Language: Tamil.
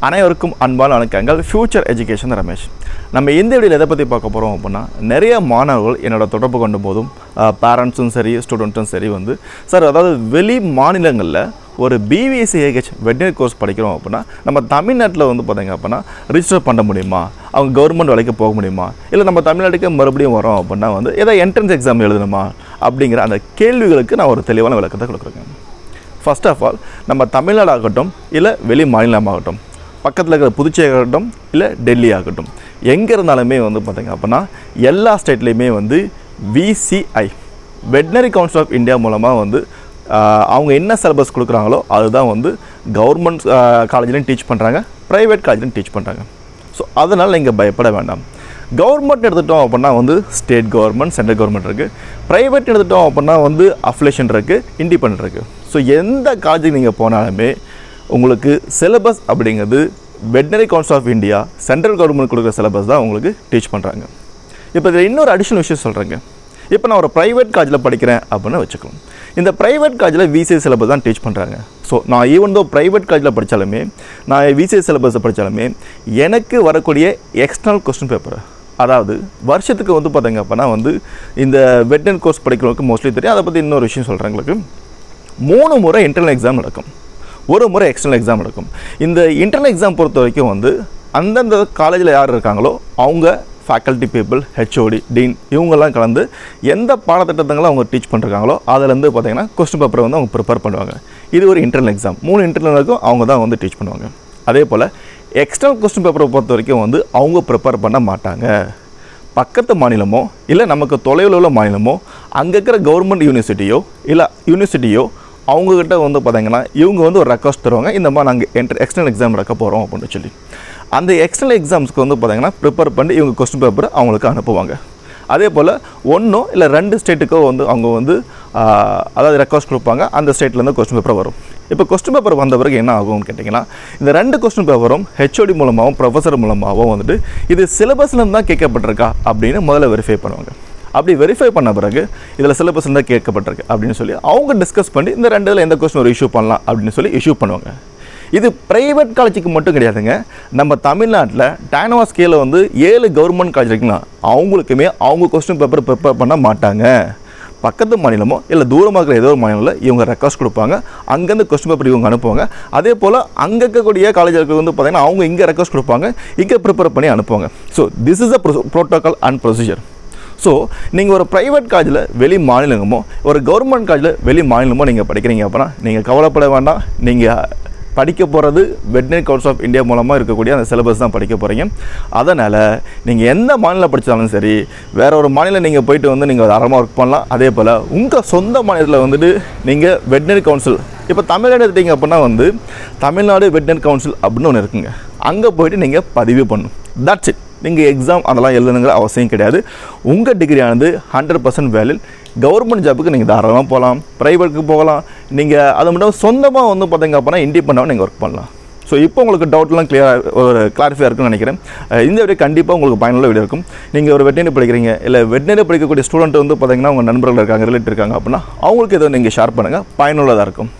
அனைவருக்கும் அன்பான வணக்கங்கள். Future education Ramesh. நம்ம இந்த வீடியோவில் எதை பற்றி பார்க்க போகிறோம் அப்படின்னா, நிறைய மாணவர்கள் என்னோட தொடர்பு கொண்ட போதும் பேரண்ட்ஸும் சரி ஸ்டூடெண்ட்ஸும் சரி சார், அதாவது வெளி மாநிலங்களில் ஒரு பிவிசிஏஹெச் வெட்டினரி கோர்ஸ் படிக்கிறோம் அப்படின்னா நம்ம தமிழ்நாட்டில் பார்த்தீங்க அப்படின்னா ரிஜிஸ்டர் பண்ண முடியுமா, அவங்க கவர்மெண்ட் வேலைக்கு போக முடியுமா, இல்லை நம்ம தமிழ்நாட்டுக்கு மறுபடியும் வரோம் அப்படின்னா ஏதாவது என்ட்ரன்ஸ் எக்ஸாம் எழுதணுமா அப்படிங்கிற அந்த கேள்விகளுக்கு நான் ஒரு தெளிவான விளக்கத்தை கொடுக்குறேங்க. ஃபர்ஸ்ட் ஆஃப் ஆல், நம்ம தமிழ்நாடு ஆகட்டும் இல்லை வெளி மாநிலமாகட்டும், பக்கத்தில் இருக்கிற புதுச்சேரி ஆகட்டும் இல்லை டெல்லி ஆகட்டும், எங்கே இருந்தாலுமே பார்த்திங்க அப்படின்னா எல்லா ஸ்டேட்லேயுமே VCI veterinary council of India மூலமாக அவங்க என்ன சிலபஸ் கொடுக்குறாங்களோ அதுதான் கவர்மெண்ட் காலேஜ்லேயும் டீச் பண்ணுறாங்க, ப்ரைவேட் காலேஜ்லேயும் டீச் பண்ணுறாங்க. ஸோ அதனால் நீங்கள் பயப்பட வேண்டாம். கவர்மெண்ட் எடுத்துட்டோம் அப்படின்னா ஸ்டேட் கவர்மெண்ட், சென்ட்ரல் கவர்மெண்ட் இருக்குது. ப்ரைவேட் எடுத்துட்டோம் அப்படின்னா அஃபிலேஷன் இருக்குது, இண்டிபெண்ட் இருக்குது. ஸோ எந்த காலேஜுக்கு நீங்கள் போனாலுமே உங்களுக்கு சிலபஸ் அப்படிங்கிறது veterinary council of India, central government கொடுக்குற சிலபஸ் தான் உங்களுக்கு டீச் பண்ணுறாங்க. இப்போ இதில் இன்னொரு அடிஷனல் விஷயம் சொல்கிறேங்க. இப்போ நான் ஒரு ப்ரைவேட் காலேஜில் படிக்கிறேன் அப்படின்னு வச்சுக்கலாம். இந்த ப்ரைவேட் காலேஜில் விசிஐ சிலபஸ் தான் டீச் பண்ணுறாங்க. ஸோ நான் ஈவன் தோ ப்ரைவேட் காலேஜில் படித்தாலுமே, நான் விசிஐ சிலபஸை படித்தாலுமே எனக்கு வரக்கூடிய எக்ஸ்டர்னல் கொஸ்டின் பேப்பர், அதாவது வருஷத்துக்கு பார்த்தீங்க அப்படின்னா இந்த வெட்டினரி கோர்ஸ் படிக்கிறவங்களுக்கு மோஸ்ட்லி தெரியும். அதை பற்றி இன்னொரு விஷயம் சொல்கிறேன். உங்களுக்கு 3 முறை இன்டர்னல் எக்ஸாம் நடக்கும், 1 முறை எக்ஸ்டர்னல் எக்ஸாம் நடக்கும். இந்த இன்டர்னல் எக்ஸாம் பொறுத்த வரைக்கும் அந்தந்த காலேஜில் யார் இருக்காங்களோ அவங்க ஃபேக்கல்ட்டி பீப்புள், ஹெச்ஓடி, டீன் இவங்கெல்லாம் கலந்து எந்த பாடத்திட்டங்களை அவங்க டீச் பண்ணுறாங்களோ அதிலேருந்து பார்த்திங்கன்னா கொஸ்டின் பேப்பரை அவங்க ப்ரிப்பேர் பண்ணுவாங்க. இது ஒரு இன்டர்னல் எக்ஸாம். 3 இன்டர்னலுக்கும் அவங்க தான் டீச் பண்ணுவாங்க. அதே போல் எக்ஸ்டர்னல் கொஸ்டின் பேப்பரை பொறுத்த வரைக்கும் அவங்க ப்ரிப்பேர் பண்ண மாட்டாங்க. பக்கத்து மாநிலமோ இல்லை நமக்கு தொலைவில் உள்ள மாநிலமோ அங்கே இருக்கிற கவர்மெண்ட் யூனிவர்சிட்டியோ இல்லை யூனிவர்சிட்டியோ அவங்கக்கிட்ட பார்த்திங்கன்னா இவங்க ஒரு ரெக்வஸ்ட் தருவாங்க, இந்த மாதிரி நாங்கள் எக்ஸ்டர்னல் எக்ஸாம் நடக்க போகிறோம் அப்படின்னு சொல்லி. அந்த எக்ஸ்டர்னல் எக்ஸாம்ஸ்க்கு பார்த்திங்கன்னா ப்ரிப்பேர் பண்ணி இவங்க கொஸ்டின் பேப்பரை அவங்களுக்கு அனுப்புவாங்க. அதே போல் 1 இல்லை 2 ஸ்டேட்டுக்கோ அவங்க அதாவது ரெக்வஸ்ட் கொடுப்பாங்க, அந்த ஸ்டேட்லேருந்து கொஸ்டின் பேப்பர் வரும். இப்போ கொஸ்டின் பேப்பர் வந்த பிறகு என்ன ஆகும்னு கேட்டிங்கன்னா, இந்த 2 கொஸ்டின் பேப்பரும் ஹெச்ஓடி மூலமாகவும் ப்ரொஃபஸர் மூலமாகவும் இது சிலபஸ்லேருந்து தான் கேட்கப்பட்டிருக்கா அப்படின்னு முதல்ல வெரிஃபை பண்ணுவாங்க. அப்படி வெரிஃபை பண்ண பிறகு இதில் சிலபஸ் தான் கேட்கப்பட்டிருக்கு அப்படின்னு சொல்லி அவங்க டிஸ்கஸ் பண்ணி இந்த 2 எந்த கொஸ்டின் ஒரு இஷ்யூ பண்ணலாம் அப்படின்னு சொல்லி இஷ்யூ பண்ணுவாங்க. இது ப்ரைவேட் காலேஜுக்கு மட்டும் கிடையாதுங்க. நம்ம தமிழ்நாட்டில் டைனோவா ஸ்கேலில் 7 கவர்மெண்ட் காலேஜ் இருக்குன்னா அவங்களுக்குமே அவங்க கொஸ்டின் பேப்பர் ப்ரிப்பேர் பண்ண மாட்டாங்க. பக்கத்து மாநிலமோ இல்லை தூரமாக இருக்கிற ஏதோ ஒரு மாநிலத்தில் இவங்க ரெக்வஸ்ட் கொடுப்பாங்க, அங்கேருந்து கொஸ்டின் பேப்பர் இவங்க அனுப்புவாங்க. அதே போல் அங்கே இருக்கக்கூடிய காலேஜுக்கு பார்த்திங்கன்னா அவங்க இங்கே ரெக்வஸ்ட் கொடுப்பாங்க, இங்கே ப்ரிப்பேர் பண்ணி அனுப்புவாங்க. So this is a protocol and procedure. So நீங்கள் ஒரு ப்ரைவேட் காலேஜில் வெளி மாநிலமோ ஒரு கவர்மெண்ட் காலேஜில் வெளி மாநிலமோ நீங்கள் படிக்கிறீங்க அப்படின்னா நீங்கள் கவலைப்பட வேண்டாம். நீங்கள் படிக்க போகிறது வெட்டினரி கவுன்சில் ஆஃப் இந்தியா மூலமாக இருக்கக்கூடிய அந்த சிலபஸ் தான் படிக்க போகிறீங்க. அதனால் நீங்கள் எந்த மாநிலம் படித்தாலும் சரி, வேறு ஒரு மாநிலம் நீங்கள் போயிட்டு நீங்கள் அறமாக ஒர்க் பண்ணலாம். அதே போல் உங்கள் சொந்த மாநிலத்தில் நீங்கள் வெட்டினரி கவுன்சில், இப்போ தமிழ்நாடு எடுத்தீங்க அப்படின்னா தமிழ்நாடு வெட்டினரி கவுன்சில் அப்படின்னு ஒன்று இருக்குங்க. அங்கே போய்ட்டு நீங்கள் பதிவு பண்ணணும். That's it. நீங்கள் எக்ஸாம் அதெல்லாம் எழுதணுங்கிற அவசியம் கிடையாது. உங்கள் டிகிரியானது 100% வேலிட். கவர்மெண்ட் ஜாப்புக்கு நீங்கள் தாராளமாக போகலாம், ப்ரைவேட்டுக்கு போகலாம். நீங்கள் அதை மட்டும் சொந்தமாக பார்த்திங்க அப்படின்னா இண்டிபெண்டாக நீங்கள் ஒர்க் பண்ணலாம். ஸோ இப்போ உங்களுக்கு டவுட்லாம் கிளாரிஃபை இருக்குன்னு நினைக்கிறேன். இந்த வீடியோ கண்டிப்பாக உங்களுக்கு பயனுள்ள வீடியோ இருக்கும். நீங்கள் ஒரு வெட்டினரி படிக்கிறீங்க இல்லை வெட்டினரி படிக்கக்கூடிய ஸ்டூடெண்ட் பார்த்திங்கன்னா உங்கள் நண்பர்கள் இருக்காங்க, ரிலேட்டிவ் இருக்காங்க அப்படின்னா அவங்களுக்கு எதோ நீங்கள் ஷேர் பண்ணுங்கள், பயனுள்ளதாக இருக்கும்.